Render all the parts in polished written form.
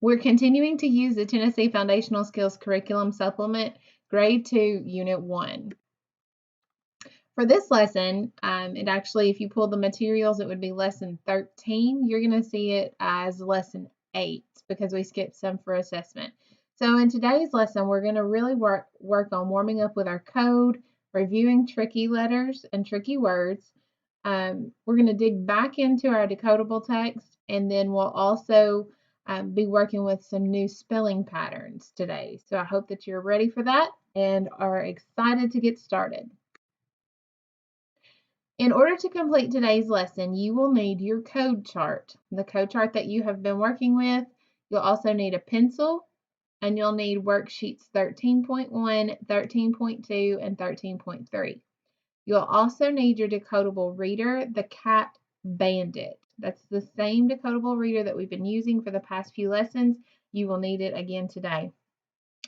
We're continuing to use the Tennessee Foundational Skills Curriculum Supplement, Grade 2, Unit 1. For this lesson, it actually, if you pull the materials, it would be lesson 13. You're going to see it as lesson 8 because we skipped some for assessment. So in today's lesson, we're going to really work on warming up with our code, reviewing tricky letters and tricky words. We're going to dig back into our decodable text, and then we'll also be working with some new spelling patterns today. So I hope that you're ready for that and are excited to get started. In order to complete today's lesson, you will need your code chart, the code chart that you have been working with. You'll also need a pencil, and you'll need worksheets 13.1, 13.2, and 13.3. You'll also need your decodable reader, the Cat Bandit. That's the same decodable reader that we've been using for the past few lessons. You will need it again today.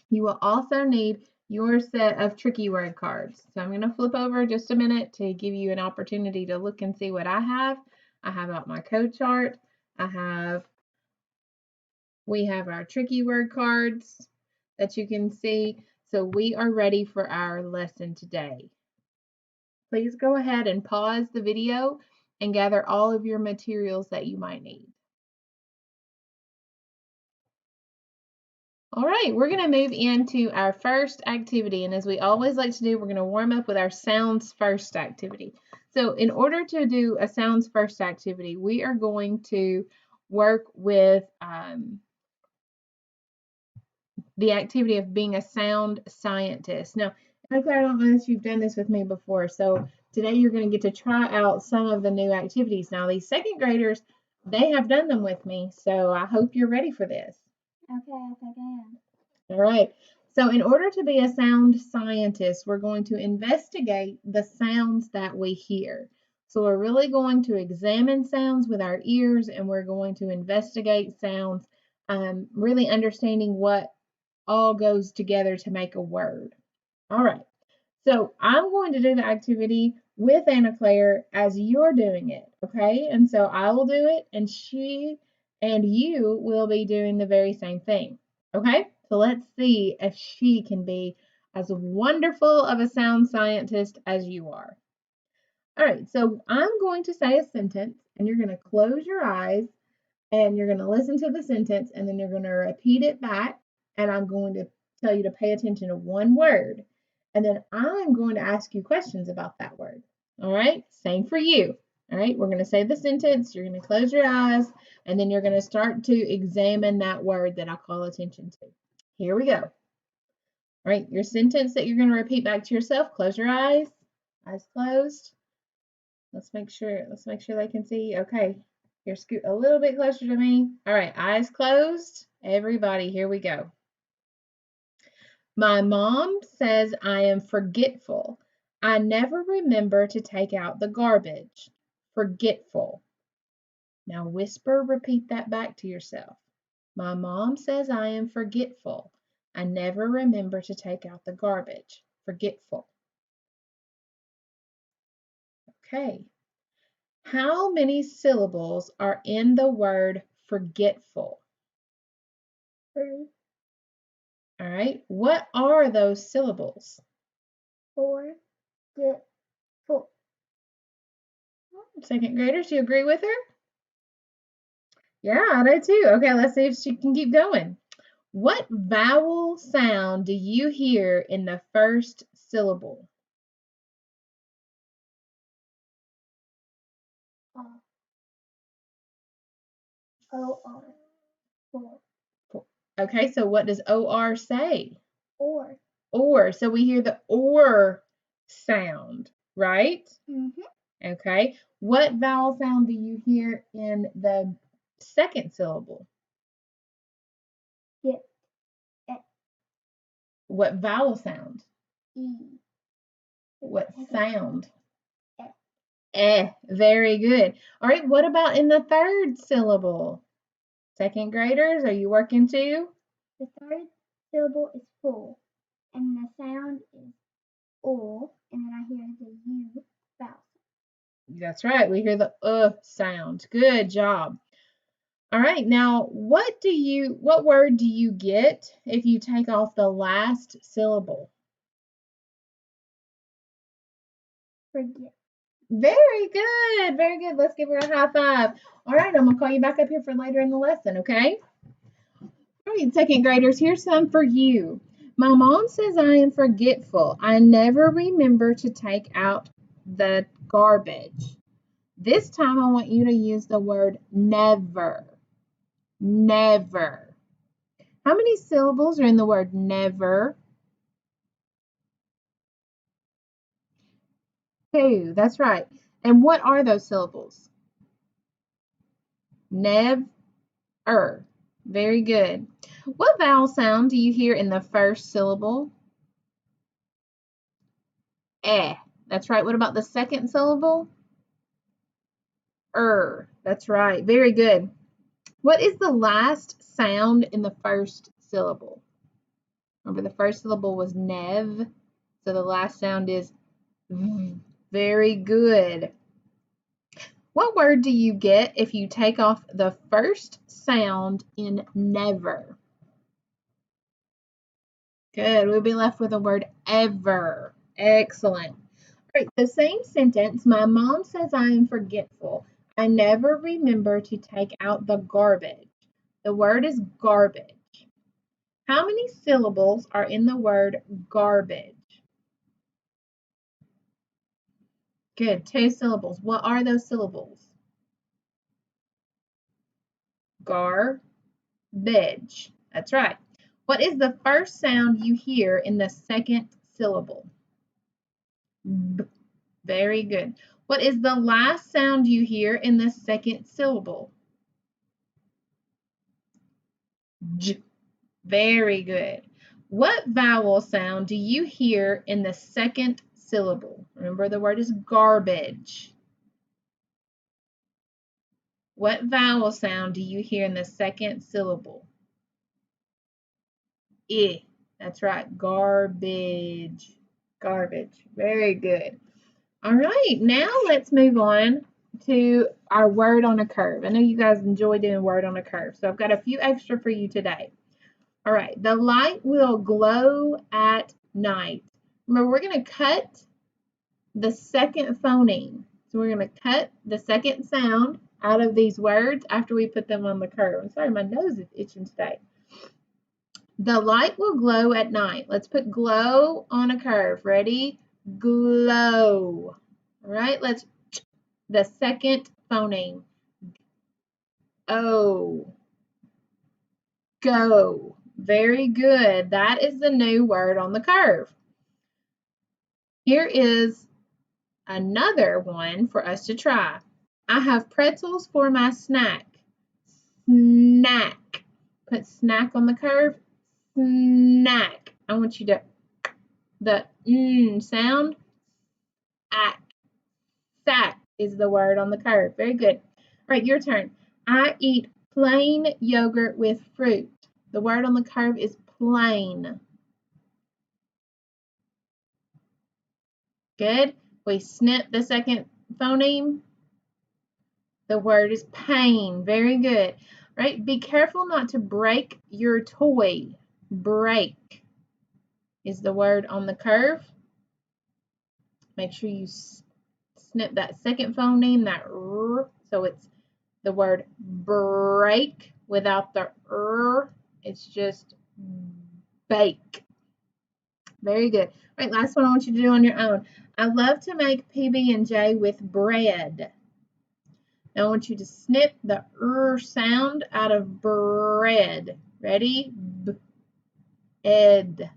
You will also need your set of tricky word cards. So I'm going to flip over just a minute to give you an opportunity to look and see what I have. I have out my code chart. We have our tricky word cards that you can see. So we are ready for our lesson today. Please go ahead and pause the video and gather all of your materials that you might need. All right, we're going to move into our first activity, and as we always like to do, we're going to warm up with our sounds first activity. So in order to do a sounds first activity, we are going to work with the activity of being a sound scientist. Now, I don't know if you've done this with me before, so today you're going to get to try out some of the new activities. Now, these second graders, they have done them with me, so I hope you're ready for this. Okay, I think I am. All right. So in order to be a sound scientist, we're going to investigate the sounds that we hear. So we're really going to examine sounds with our ears, and we're going to investigate sounds, really understanding what all goes together to make a word. All right. So I'm going to do the activity with Anna Claire as you're doing it, okay? And so I will do it, and she and you will be doing the very same thing, okay? So let's see if she can be as wonderful of a sound scientist as you are. All right, so I'm going to say a sentence, and you're going to close your eyes, and you're going to listen to the sentence, and then you're going to repeat it back, and I'm going to tell you to pay attention to one word. And then I'm going to ask you questions about that word. All right, same for you. All right, we're going to say the sentence, you're going to close your eyes, and then you're going to start to examine that word that I call attention to. Here we go. All right, your sentence that you're going to repeat back to yourself, close your eyes closed. Let's make sure they can see. Okay, here, scoot a little bit closer to me. All right, eyes closed. Everybody, here we go. My mom says I am forgetful. I never remember to take out the garbage. Forgetful. Now whisper, repeat that back to yourself. My mom says I am forgetful. I never remember to take out the garbage. Forgetful. Okay. How many syllables are in the word forgetful? 3, All right. What are those syllables? 4, get, 4. Second graders, do you agree with her? Yeah, I do too. Okay, let's see if she can keep going. What vowel sound do you hear in the first syllable? O-R, 4. Okay, so what does OR say? Or. Or. So we hear the or sound, right? Mm-hmm. Okay. What vowel sound do you hear in the second syllable? Get, What vowel sound? E. What sound? Eh. Very good. All right, what about in the third syllable? Second graders, are you working too? The third syllable is full, and the sound is O, and then I hear the U vowel. That's right, we hear the sound. Good job. All right, now what word do you get if you take off the last syllable? Forget. Very good, very good. Let's give her a high five. All right, I'm gonna call you back up here for later in the lesson, okay? All right, second graders, here's some for you. My mom says I am forgetful. I never remember to take out the garbage. This time I want you to use the word never. Never. How many syllables are in the word never? Two. That's right. And what are those syllables? Never. Very good. What vowel sound do you hear in the first syllable? Eh. That's right. What about the second syllable? That's right. Very good. What is the last sound in the first syllable? Remember, the first syllable was nev, so the last sound is v. Very good. What word do you get if you take off the first sound in never? Good. We'll be left with the word ever. Excellent. All right, the same sentence. My mom says I am forgetful. I never remember to take out the garbage. The word is garbage. How many syllables are in the word garbage? Good. Two syllables. What are those syllables? Garbage. That's right. What is the first sound you hear in the second syllable? B. Very good. What is the last sound you hear in the second syllable? J. Very good. What vowel sound do you hear in the second syllable? Remember, the word is garbage. What vowel sound do you hear in the second syllable? I. That's right. Garbage. Garbage. Very good. All right, now let's move on to our word on a curve. I know you guys enjoy doing word on a curve, so I've got a few extra for you today. All right, the light will glow at night. Remember, we're going to cut the second phoneme. So we're going to cut the second sound out of these words after we put them on the curve. I'm sorry, my nose is itching today. The light will glow at night. Let's put glow on a curve. Ready? Glow. All right, let's the second phoneme. O. Go. Very good. That is the new word on the curve. Here is another one for us to try. I have pretzels for my snack. Snack. Put snack on the curve. Snack. I want you to, the sound. Ack. Sack is the word on the curve. Very good. All right, your turn. I eat plain yogurt with fruit. The word on the curve is plain. Good. We snip the second phoneme. The word is pain. Very good. Right? Be careful not to break your toy. Break is the word on the curve. Make sure you snip that second phoneme, that r, so it's the word break without the r. It's just bake. Very good. All right, last one I want you to do on your own. I love to make PB&J with bread. Now I want you to snip the r sound out of bread. Ready? Ed.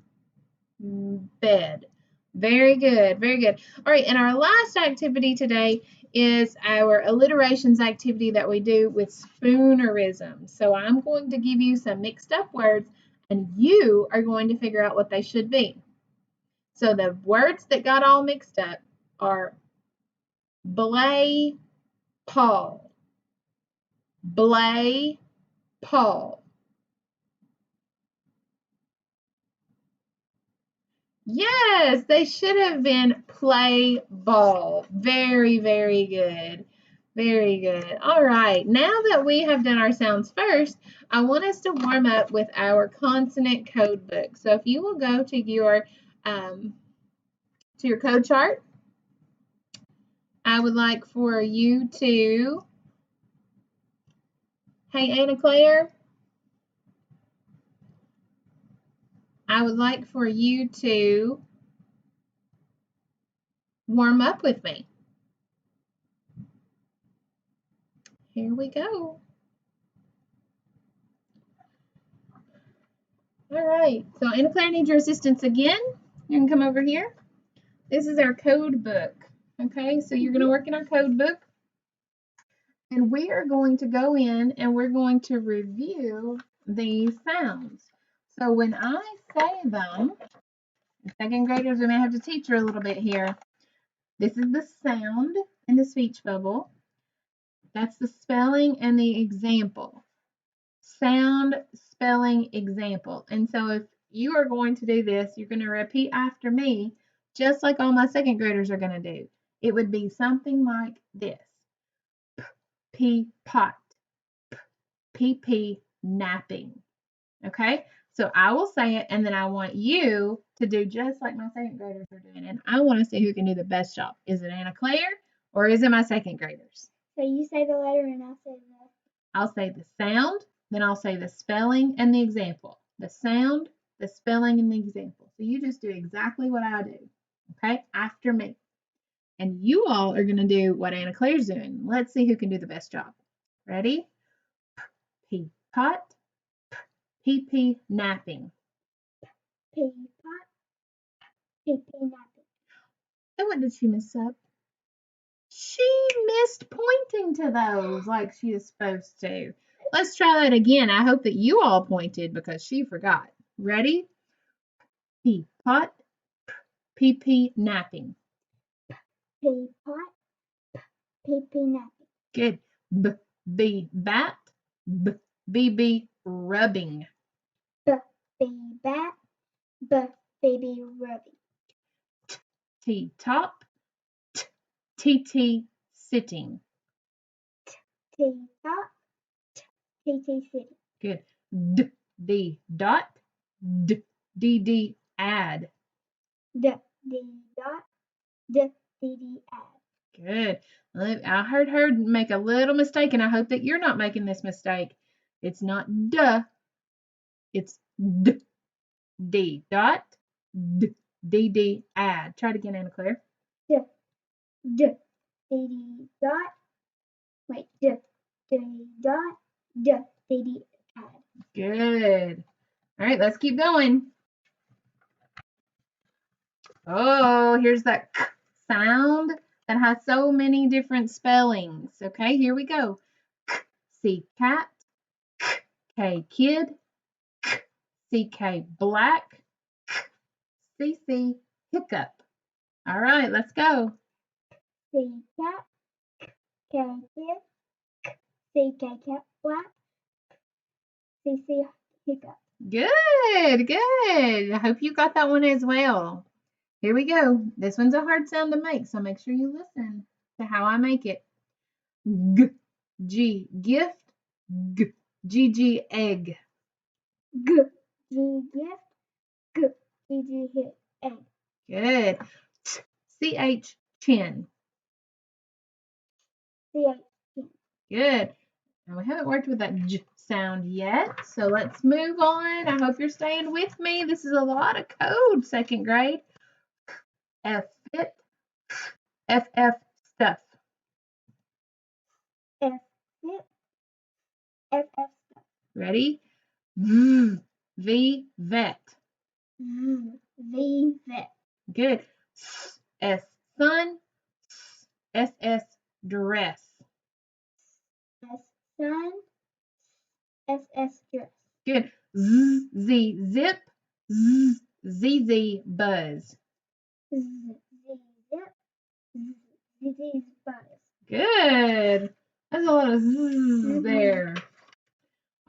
Bed. Very good, very good. All right, and our last activity today is our alliterations activity that we do with spoonerisms. So I'm going to give you some mixed up words, and you are going to figure out what they should be. So the words that got all mixed up are blay, Paul. Blay, Paul. Yes, they should have been play ball. Very, very good. Very good. All right. Now that we have done our sounds first, I want us to warm up with our consonant code book. So if you will go to your code chart, I would like for you to, hey Anna Claire, I would like for you to warm up with me. Here we go. All right. So Anna Claire needs your assistance again. You can come over here. This is our code book. Okay, so you're going to work in our code book. And we are going to go in and we're going to review these sounds. So when I say them, second graders, we may have to teach her a little bit here. This is the sound in the speech bubble. That's the spelling and the example. Sound, spelling, example. And so if you are going to do this, you're going to repeat after me, just like all my second graders are going to do. It would be something like this. P, pot. PP, napping. Okay? So I will say it, and then I want you to do just like my second graders are doing. And I want to see who can do the best job. Is it Anna Claire or is it my second graders? So you say the letter and I'll say the sound, then I'll say the spelling and the example. The sound, the spelling, and the example. So you just do exactly what I do. Okay? After me. And you all are going to do what Anna Claire's doing. Let's see who can do the best job. Ready? P, pot. PP, napping. P, pot. PP, napping. And what did she mess up? She missed pointing to those like she is supposed to. Let's try that again. I hope that you all pointed because she forgot. Ready? P, pot. PP, napping. P, pot. PP, napping. Good. B, bat. BB, rubbing. B, bat. Baby, rubbing. T, top. TT, sitting. T, top. TT, sitting. Good. D, dot. DD, add. D, dot. DD, add. Good. I heard her make a little mistake, and I hope that you're not making this mistake. It's not duh, it's d dot dd add. Try it again, Anna Claire. D, dd dot. Wait, d dot. DD, add. Good. All right, let's keep going. Oh, here's that k sound that has so many different spellings. Okay, here we go. C, cat. K, kid. CK, black. CC, hiccup. All right, let's go. C, cat. K, kid. CK, cat, black. CC, hiccup. Good, good. I hope you got that one as well. Here we go. This one's a hard sound to make, so make sure you listen to how I make it. G, G, gift. G, GG, egg. G, G, gift. G, G, hit, egg. Good. CH, chin. CH, chin. Good. Now we haven't worked with that J sound yet, so let's move on. I hope you're staying with me. This is a lot of code, second grade. F, fit. FF, stuff. F, fit. FF, stuff. Ready? V, vet. V, vet. Good. S, sun. SS, dress. S, sun. SS, dress. Good. Z, zip. ZZ, buzz. Z, zip. Z, buzz. Good. That's a lot of zzz there.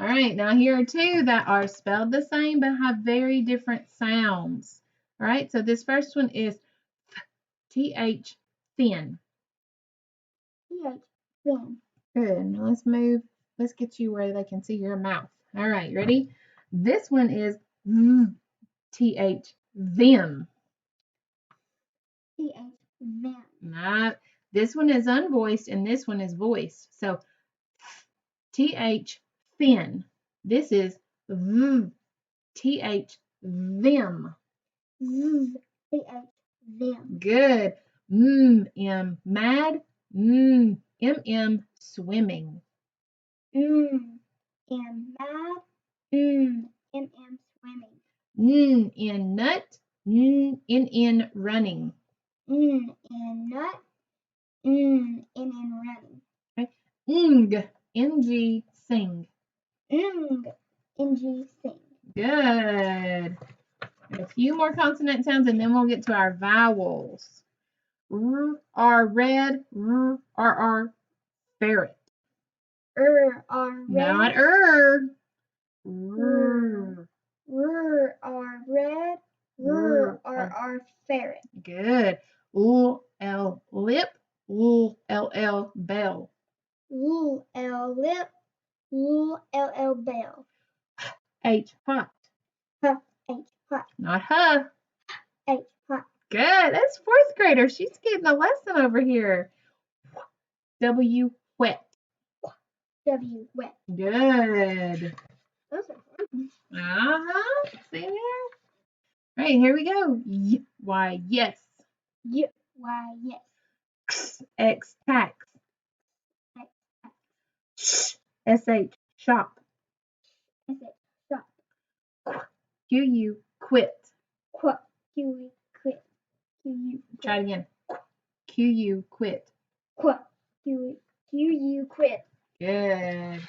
All right, now here are two that are spelled the same but have very different sounds. All right, so this first one is TH, thin. TH, Thin. Good. Now let's move. Let's get you where they can see your mouth. All right, ready? This one is TH, them. TH. Them. Not. This one is unvoiced and this one is voiced. So TH, thin. This is TH, them. TH. Them. Good. Mad. Swimming. Mad. Swimming. In nut. In running. In nut. In running. Okay. Sing. Sing. Good. A few more consonant sounds and then we'll get to our vowels. R, red. R, ferret. Red. Not R, R, red. Ferret. Good. Lip. Bell. Lip. Bell. H, hot. H, hot. Not huh. H, hot. Good. That's fourth grader. She's getting a lesson over here. W, wet. W, wet. Good. Those are fun. See there? All right, here we go. Y, yes. Y, yes. X, tax. X, SH, shop. SH, shop. QU, quit. Quit. QU, quit. QU, Try it again. QU, quit. Quit. QU, quit. Good.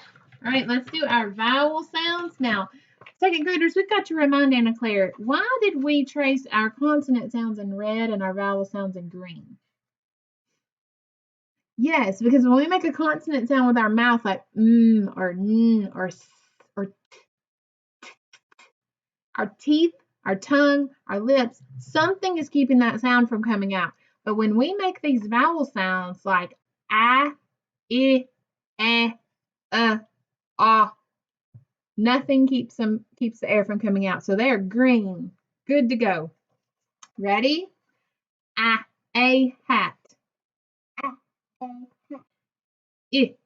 All right, let's do our vowel sounds. Now, second graders, we've got to remind Anna Claire, why did we trace our consonant sounds in red and our vowel sounds in green? Yes, because when we make a consonant sound with our mouth, like or n or s or t, our teeth, our tongue, our lips, something is keeping that sound from coming out. But when we make these vowel sounds like I, ah, nothing keeps the air from coming out. So they are green. Good to go. Ready? A hat. A, hat. It.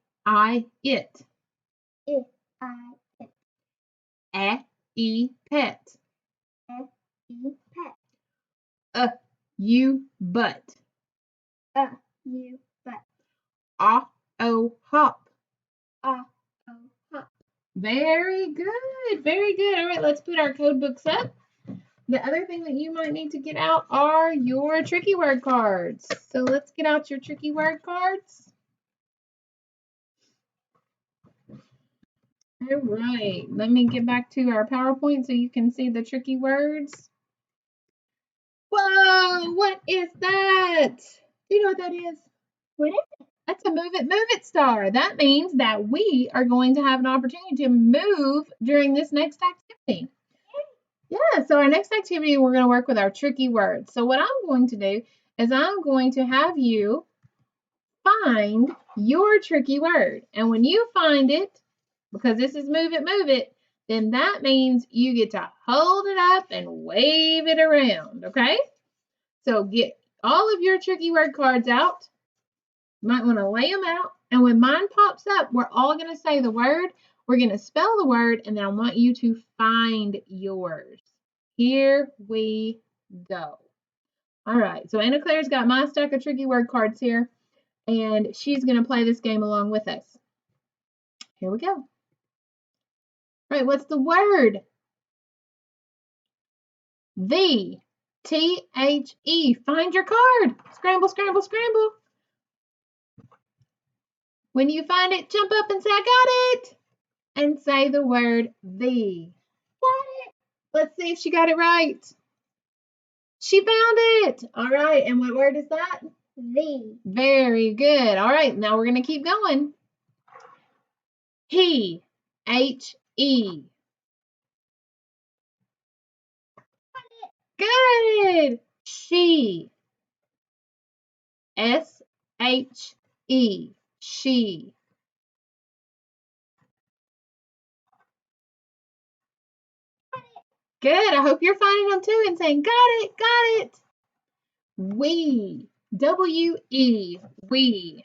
It, it. Pet. Pet. You, butt. You, but. Hop. Hop. Very good. Very good. All right, let's put our code books up. The other thing that you might need to get out are your tricky word cards. So let's get out your tricky word cards. All right, let me get back to our PowerPoint so you can see the tricky words. Whoa, what is that? Do you know what that is? What is it? That's a move it star. That means that we are going to have an opportunity to move during this next activity. Yeah, so our next activity, we're going to work with our tricky words. So what I'm going to do is I'm going to have you find your tricky word. And when you find it, because this is move it, then that means you get to hold it up and wave it around, okay? So get all of your tricky word cards out. You might want to lay them out. And when mine pops up, we're all going to say the word. We're going to spell the word, and then I want you to find yours. Here we go. All right, so Anna Claire's got my stack of tricky word cards here, and she's going to play this game along with us. Here we go. All right, what's the word? The. T-H-E. Find your card. Scramble, scramble, scramble. When you find it, jump up and say, I got it. And say the word the. Got it. Let's see if she got it right. She found it. All right, and what word is that? The. Very good. All right, now we're going to keep going. He. H-E. Good. She. S-H-E. she. Good. I hope you're finding them too and saying, got it, got it. We. W-E. We.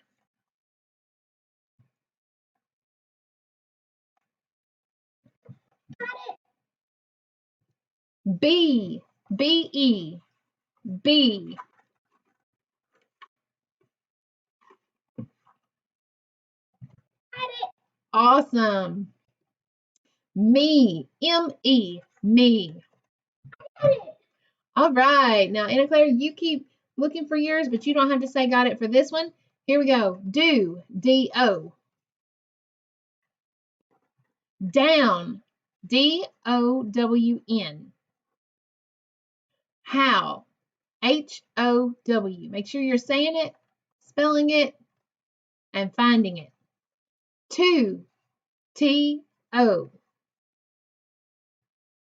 B. B-E. B. Awesome. Me. M-E. Me. All right. Now, Anna Claire, you keep looking for yours, but you don't have to say got it for this one. Here we go. Do. D-O. Down. D-O-W-N. How. H-O-W. Make sure you're saying it, spelling it, and finding it. Two. T-O.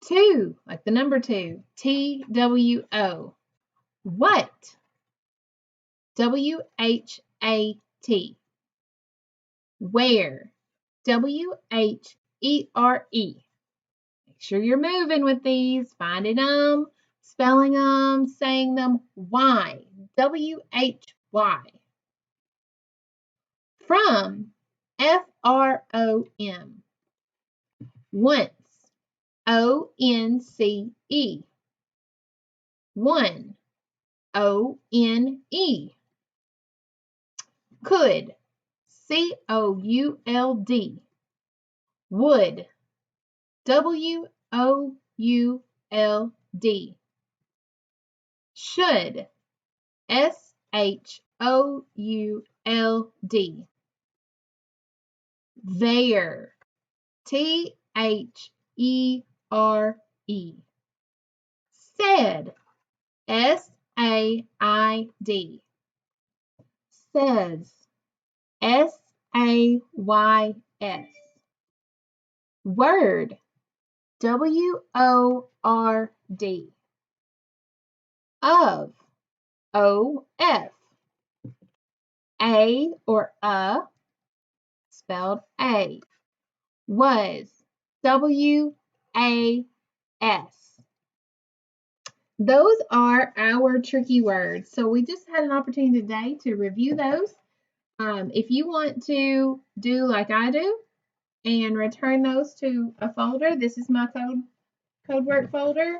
Two, like the number two. T-W-O. What? W-H-A-T. Where? W-H-E-R-E. Make sure you're moving with these, finding them, spelling them, saying them. Why? W-H-Y. From. F-R-O-M. Once. O-N-C-E. One. O-N-E. Could. C-O-U-L-D. Would. W-O-U-L-D. Should. S-H-O-U-L-D. There. T-H-E-R-E. Said. S-A-I-D. Says. S-A-Y-S. Word. W-O-R-D. Of. O-F. A or spelled A. Was. W-A-S. Those are our tricky words. So we just had an opportunity today to review those. If you want to do like I do and return those to a folder, this is my code work folder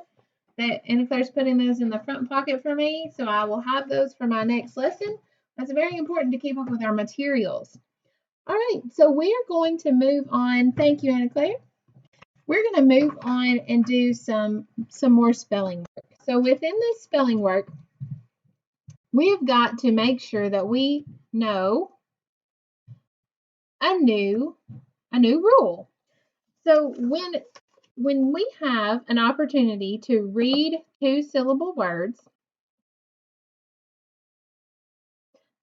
that Anna Claire's putting those in the front pocket for me. So I will have those for my next lesson. That's very important to keep up with our materials. All right, so we are going to move on. Thank you, Anna Claire. We're going to move on and do some more spelling work. So within this spelling work, we have got to make sure that we know a new rule. So when we have an opportunity to read two-syllable words,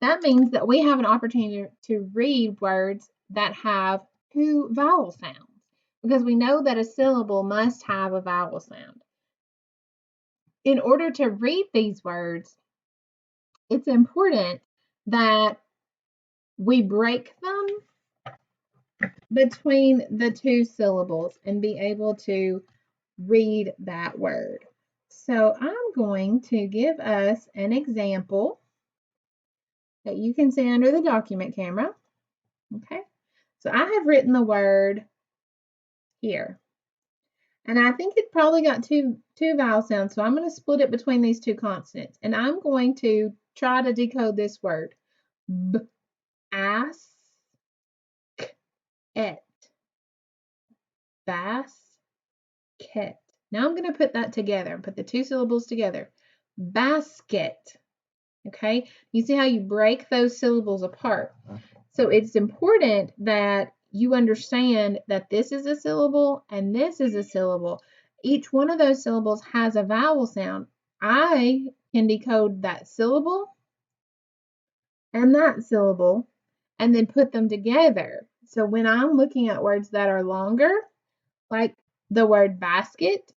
that means that we have an opportunity to read words that have two vowel sounds, because we know that a syllable must have a vowel sound. In order to read these words, it's important that we break them between the two syllables and be able to read that word. So I'm going to give us an example that you can see under the document camera. Okay, so I have written the word here. And I think it probably got two vowel sounds, so I'm going to split it between these two consonants. And I'm going to try to decode this word. B-ass-ket. Basket. Now I'm going to put that together, put the two syllables together. Basket. Okay, you see how you break those syllables apart. So it's important that you understand that this is a syllable and this is a syllable. Each one of those syllables has a vowel sound. I can decode that syllable and that syllable and then put them together. So when I'm looking at words that are longer, like the word basket,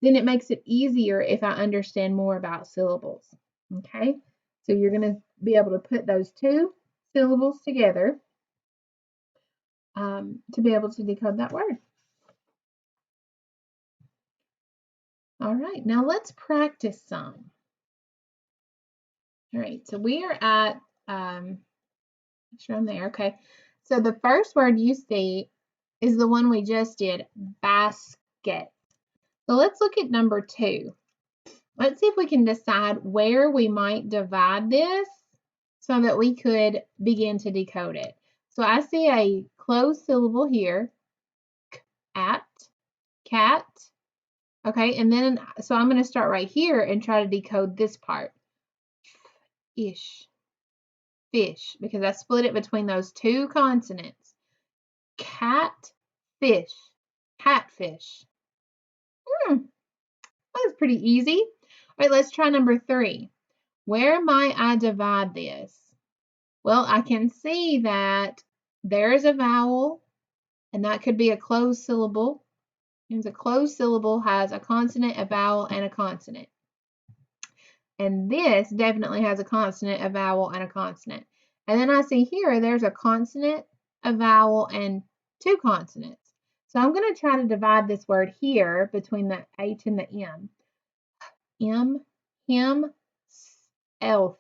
then it makes it easier if I understand more about syllables. Okay, so you're going to be able to put those two syllables together. to be able to decode that word. All right, now let's practice some. All right, so we are at, around there, okay. So the first word you see is the one we just did, basket. So let's look at number 2. Let's see if we can decide where we might divide this so that we could begin to decode it. So I see a closed syllable here, at, cat, okay, and then, so I'm going to start right here and try to decode this part, ish, fish, because I split it between those 2 consonants, cat, fish, catfish. That was pretty easy. All right, let's try number 3. Where might I divide this? Well, I can see that there is a vowel, and that could be a closed syllable. And a closed syllable has a consonant, a vowel, and a consonant. And this definitely has a consonant, a vowel, and a consonant. And then I see here there's a consonant, a vowel, and 2 consonants. So I'm going to try to divide this word here between the H and the M. Him, elf.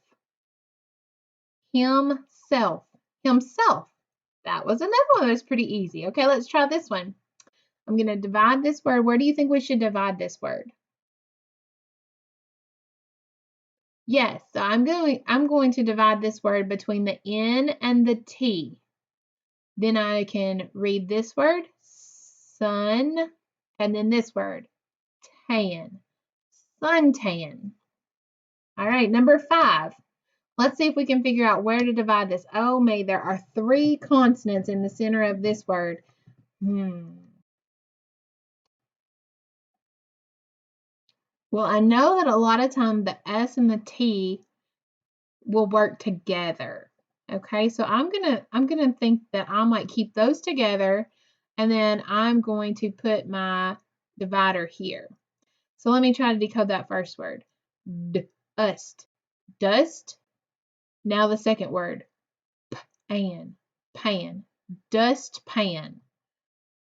Himself. Himself. That was another one that was pretty easy. Okay, let's try this one. I'm going to divide this word. Where do you think we should divide this word? Yes, so I'm going to divide this word between the N and the T. Then I can read this word, sun, and then this word, tan, suntan. All right, number 5. Let's see if we can figure out where to divide this. Oh, May, there are 3 consonants in the center of this word. Well, I know that a lot of times the S and the T will work together. Okay, so I'm gonna think that I might keep those together, and then I'm going to put my divider here. So let me try to decode that first word. Dust. Dust. Now the second word. Pan. Pan. Dust pan.